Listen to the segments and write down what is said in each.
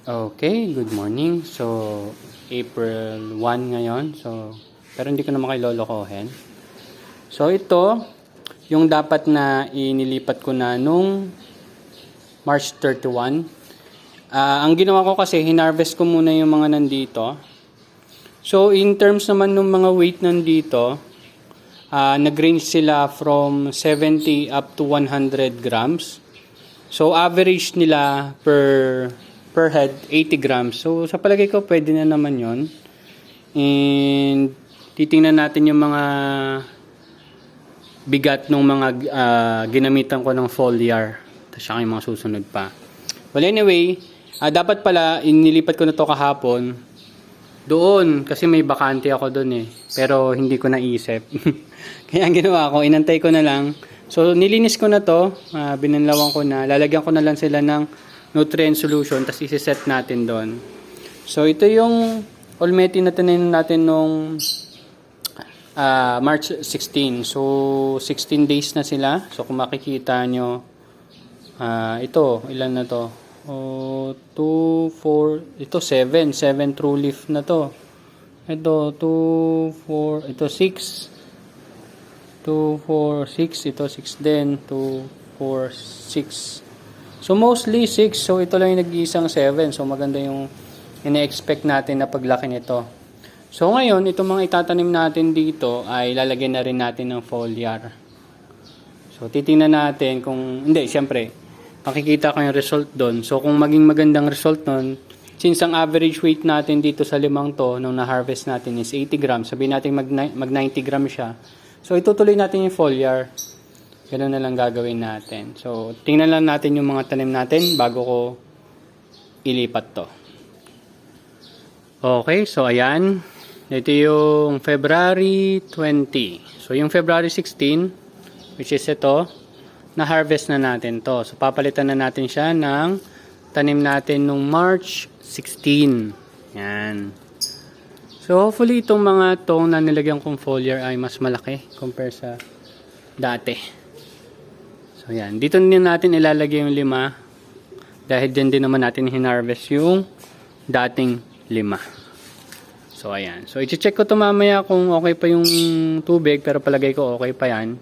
Okay, good morning. So, April 1 ngayon. So, pero hindi ko naman kayo lolokohin. So, ito, yung dapat na inilipat ko na nung March 31. Ang ginawa ko kasi, hinarvest ko muna yung mga nandito. So, in terms naman ng mga weight nandito, nag-range sila from 70 up to 100 grams. So, average nila per head, 80 grams. So, sa palagay ko, pwede na naman yon. And, titingnan natin yung mga bigat ng mga ginamitan ko ng foliar. Tapos siya yung mga susunod pa. Well, anyway, dapat pala, inilipat ko na to kahapon. Doon, kasi may bakante ako doon eh. Pero, hindi ko naisip. Kaya ang ginawa ko, inantay ko na lang. So, nilinis ko na to. Binanlawan ko na. Lalagyan ko na lang sila ng nutrient solution, tapos isi-set natin doon. So, ito yung Olmeti na tinanim natin nung March 16. So, 16 days na sila. So, kung makikita nyo, ito, ilan na to? 2, 4, ito 7. 7 true leaf na to. Ito, 2, 4, ito 6. 2, 4, 6. Ito 6 din. 2, 4, 6. So, mostly 6. So, ito lang yung nag-iisang 7. So, maganda yung ina-expect natin na paglaki nito. So, ngayon, itong mga itatanim natin dito ay lalagyan na rin natin ng foliar. So, titingnan natin kung, hindi, syempre, makikita ko yung result doon. So, kung maging magandang result doon, since ang average weight natin dito sa limang to, nung na-harvest natin is 80 grams, sabihin natin mag 90 grams siya. So, itutuloy natin yung foliar. Ganun na lang gagawin natin. So, tingnan lang natin yung mga tanim natin bago ko ilipat to. Okay, so ayan. Ito yung February 20. So, yung February 16, which is ito, na-harvest na natin to. So, papalitan na natin siya ng tanim natin nung March 16. Yan. So, hopefully itong mga tong na nilagyan kong foliar ay mas malaki compare sa dati. So, yan. Dito din natin ilalagay yung 5. Dahil dyan din naman natin hinarvest yung dating 5. So, ayan. So, i-check ko ito mamaya kung okay pa yung tubig. Pero palagay ko okay pa yan.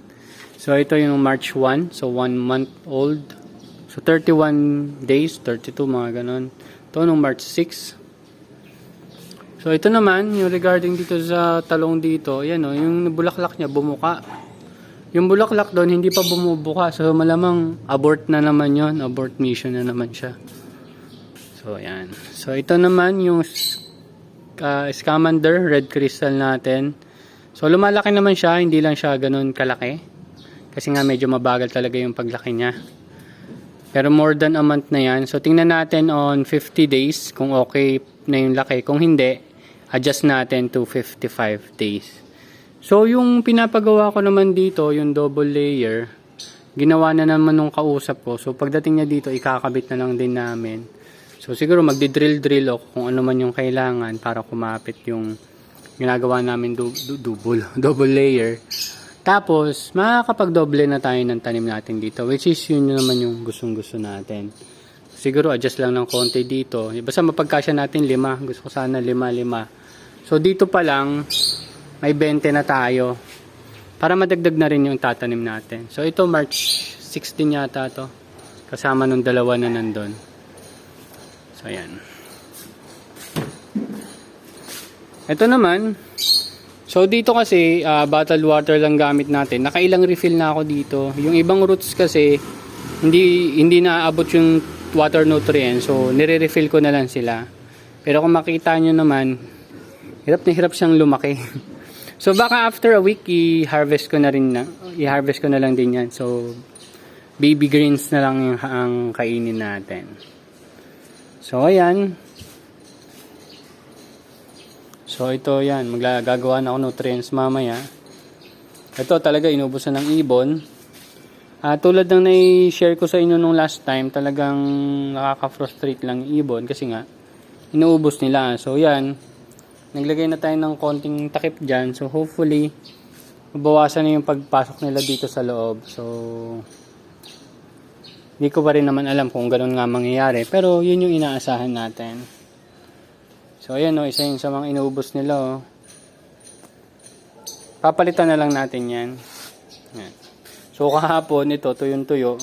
So, ito yung March 1. So, 1 month old. So, 31 days. 32, mga ganon. Ito nung March 6. So, ito naman, yung regarding dito sa talong dito. Ayan o, yung bulaklak niya bumuka. Yung bulaklak doon, hindi pa bumubuka. So, malamang abort na naman yon, abort mission na naman siya. So, ayan. So, ito naman yung Scamander, red crystal natin. So, lumalaki naman siya. Hindi lang siya ganun kalaki. Kasi nga, medyo mabagal talaga yung paglaki niya. Pero more than a month na yan. So, tingnan natin on 50 days kung okay na yung laki. Kung hindi, adjust natin to 55 days. So, yung pinapagawa ko naman dito, yung double layer, ginawa na naman nung kausap ko. So, pagdating niya dito, ikakabit na lang din namin. So, siguro magdi-drill ako kung ano man yung kailangan para kumapit yung ginagawa namin double layer. Tapos, makakapag-doble na tayo ng tanim natin dito, which is yun naman yung gustong-gusto natin. Siguro, adjust lang ng konti dito. Basta mapagkasya natin 5. Gusto ko sana 5. So, dito pa lang, may 20 na tayo para madagdag na rin yung tatanim natin. So, ito March 16 yata to. Kasama nung 2 na nandun. So, ayan. Ito naman. So, dito kasi, bottled water lang gamit natin. Nakailang refill na ako dito. Yung ibang roots kasi, hindi naaabot yung water nutrients. So, nire-refill ko na lang sila. Pero kung makita nyo naman, hirap na hirap siyang lumaki. So, baka after a week, i-harvest ko na lang din yan. So, baby greens na lang ang kainin natin. So, ayan. So, ito yan. Magagawa na ako nutrients mamaya. Ito talaga, inubusan ng ibon. Tulad ng na-share ko sa inyo nung last time, talagang nakaka-frustrate lang ibon. Kasi nga, inuubos nila. So, yan. Naglagay na tayo ng konting takip dyan. So, hopefully, mabawasan na yung pagpasok nila dito sa loob. So, Hindi ko pa rin naman alam kung ganun nga mangyayari. Pero yun yung inaasahan natin. So ayan o, isa yun sa mga inuubos nila o. Papalitan na lang natin yan. Yan. So kahapon ito, tuyong-tuyo,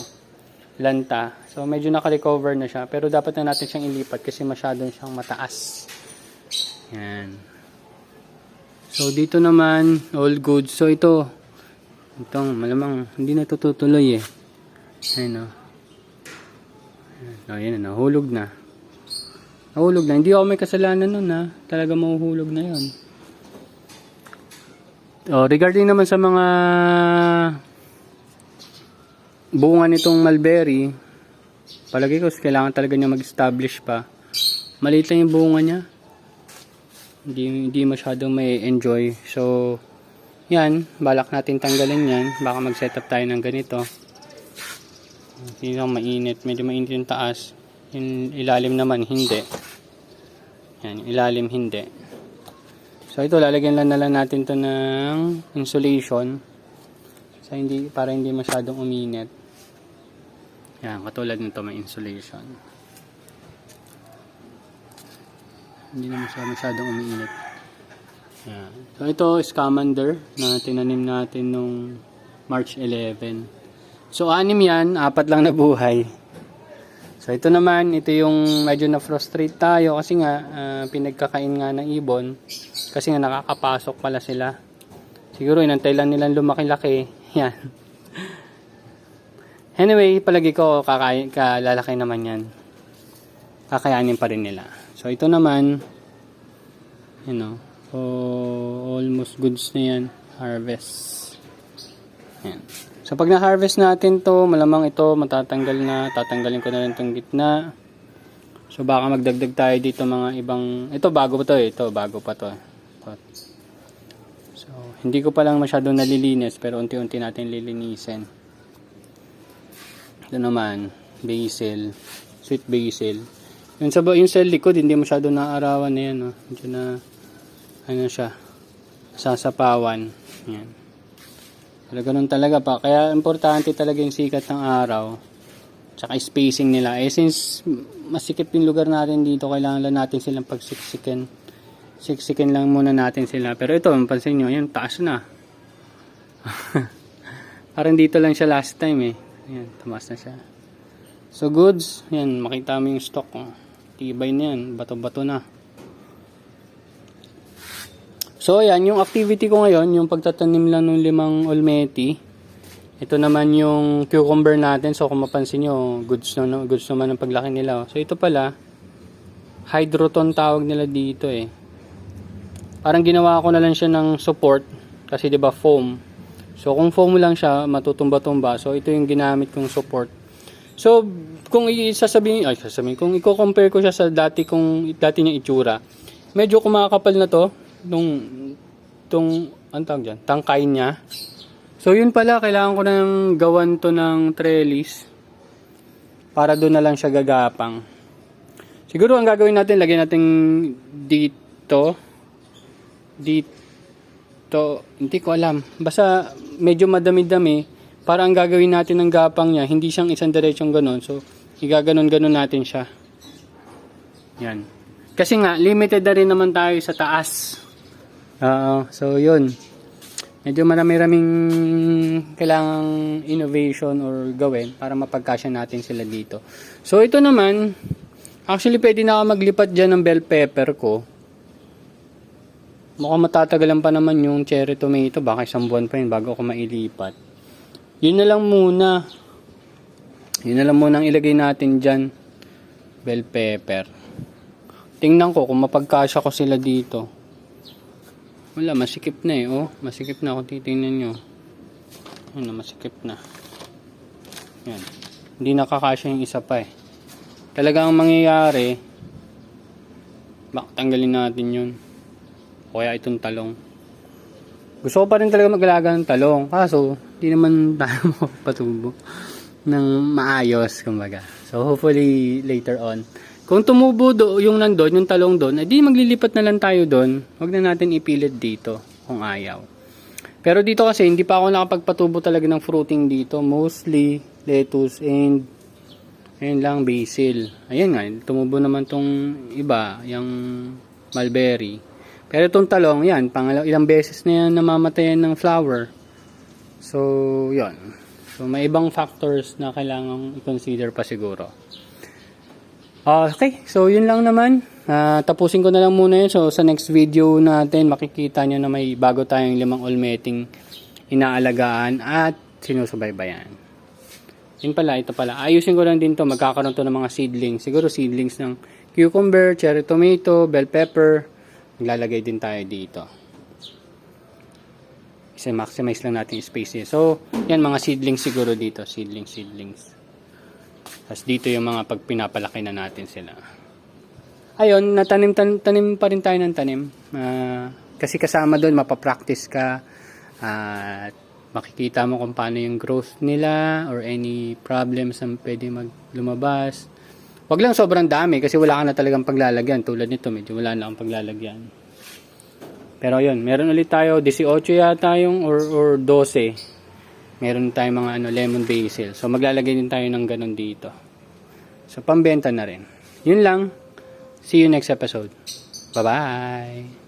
lanta. So medyo naka-recover na siya. Pero dapat na natin siyang ilipat kasi masyadong siyang mataas. Yan. So dito naman, all good. So itong malamang hindi na tutuloy eh. Ayun o. Oh, yan na, nahulog na. Nahulog na. Hindi ako may kasalanan nun ha. Talaga mahuhulog na yun. Oh, regarding naman sa mga bunga nitong mulberry, palagi ko kailangan talaga niya mag-establish pa. Maliit lang yung bunga niya. Hindi masyadong may enjoy. So, yan. Balak natin tanggalin yan. Baka mag-set up tayo ng ganito. Hindi lang mainit. Medyo mainit yung taas. Yung ilalim naman, hindi. Yan, ilalim, hindi. So, ito, lalagyan lang na lang natin to ng insulation. So, para hindi masyadong uminit. Yan, katulad nito may insulation. Hindi na masyadong uminit. Yan. So, ito, scamander na tinanim natin nung March 11. So, 6 yan, 4 lang nabuhay. So, ito naman, ito yung medyo na-frustrate tayo kasi nga, pinagkakain nga ng ibon. Kasi nga, nakakapasok pala sila. Siguro, inantay lang nilang lumaki-laki. Yan. Anyway, palagi ko, kalalaki naman yan. Kakayanin pa rin nila. So, ito naman, you know, almost goods na yan. Harvest. Yan. So, pag na-harvest natin to, malamang ito matatanggal na. Tatanggalin ko na rin itong gitna. So, baka magdagdag tayo dito mga ibang... Ito, bago pa to eh. Ito, bago pa to. So, hindi ko pa lang masyadong nalilinis, pero unti-unti natin lilinisin. Ito naman, basil. Sweet basil. Yung sa likod, hindi masyadong naaarawan na yan. Oh. Medyo na, ano siya, sasapawan. Yan. Pero ganun talaga pa. Kaya importante talaga yung sikat ng araw. Tsaka spacing nila. Eh since masikip yung lugar natin dito, kailangan lang natin silang pagsiksikin. Siksikin lang muna natin sila. Pero ito, pansin nyo, yan, taas na. Parang dito lang siya last time eh. Yan, tumaas na siya. So goods, yan, makita mo yung stock. Oh. Tibay na yan, bato-bato na. So, ayan, yung activity ko ngayon, yung pagtatanim lang ng 5 olmeti. Ito naman yung cucumber natin. So, kung mapansin nyo, goods naman ang paglaki nila. So, ito pala, hydroton tawag nila dito eh. Parang ginawa ko na lang siya ng support. Kasi, di ba foam. So, kung foam lang siya, matutumba-tumba. So, ito yung ginamit kong support. So, kung kung i-compare ko siya sa dati niyang itsura, medyo kumakapal na to. Ang tawag dyan, tangkay niya. So yun pala, kailangan ko nang gawan to ng trellis para doon na lang siya gagapang. Siguro ang gagawin natin, lagyan natin dito, hindi ko alam, basta medyo madami-dami, para ang gagawin natin ng gapang niya, hindi siyang isang diretsong ganon. So igaganon-ganon natin siya. Yan. Kasi nga limited na rin naman tayo sa taas. So yun, medyo marami-raming kailangang innovation or gawin para mapagkasya natin sila dito. So ito naman, actually pwede na ako maglipat dyan ng bell pepper ko. Mukhang matatagalan pa naman yung cherry tomato, baka 1 buwan pa yun bago ako mailipat. Yun na lang muna ang ilagay natin dyan, bell pepper. Tingnan ko kung mapagkasya ko sila dito. Wala, masikip na eh. Oh, masikip na kung titingnan nyo. Ano, masikip na. Yan. Hindi nakakasya yung isa pa eh. Talagang mangyayari, tanggalin natin yun. O kaya itong talong. Gusto ko pa rin talaga mag-alaga ng talong. Kaso, hindi naman tayo makapatubo ng maayos, kumbaga. So, hopefully, later on. Kung tumubo yung nandun, yung talong doon, edi maglilipat na lang tayo doon. Huwag na natin ipilit dito kung ayaw. Pero dito kasi, hindi pa ako nakapagpatubo talaga ng fruiting dito. Mostly lettuce and Ayun lang, basil. Ayan nga, tumubo naman tong iba, yung mulberry. Pero itong talong, yan, ilang beses na yan namamatayan ng flower. So, yon. So, may ibang factors na kailangang i-consider pa siguro. Okay, so yun lang naman. Tapusin ko na lang muna yun. So, sa next video natin, makikita nyo na may bago tayong 5 olmeting inaalagaan at sinusubaybayan. Yun pala, ito pala. Ayusin ko lang din to. Magkakaroon to ng mga seedlings. Siguro seedlings ng cucumber, cherry tomato, bell pepper. Maglalagay din tayo dito. Kasi maximize lang natin yung space here. So, yan mga seedlings siguro dito. Seedlings. Tapos dito yung mga pag pinapalaki na natin sila. Ayun, tanim pa rin tayo ng tanim. Kasi kasama doon, mapapractice ka. At makikita mo kung paano yung growth nila or any problems na pwede lumabas. Wag lang sobrang dami kasi wala ka na talagang paglalagyan. Tulad nito, medyo wala na akong paglalagyan. Pero yun, meron ulit tayo 18 yata yung or 12. Meron tayong mga lemon basil. So maglalagay din tayo ng ganun dito. So pambenta na rin. Yun lang. See you next episode. Bye-bye.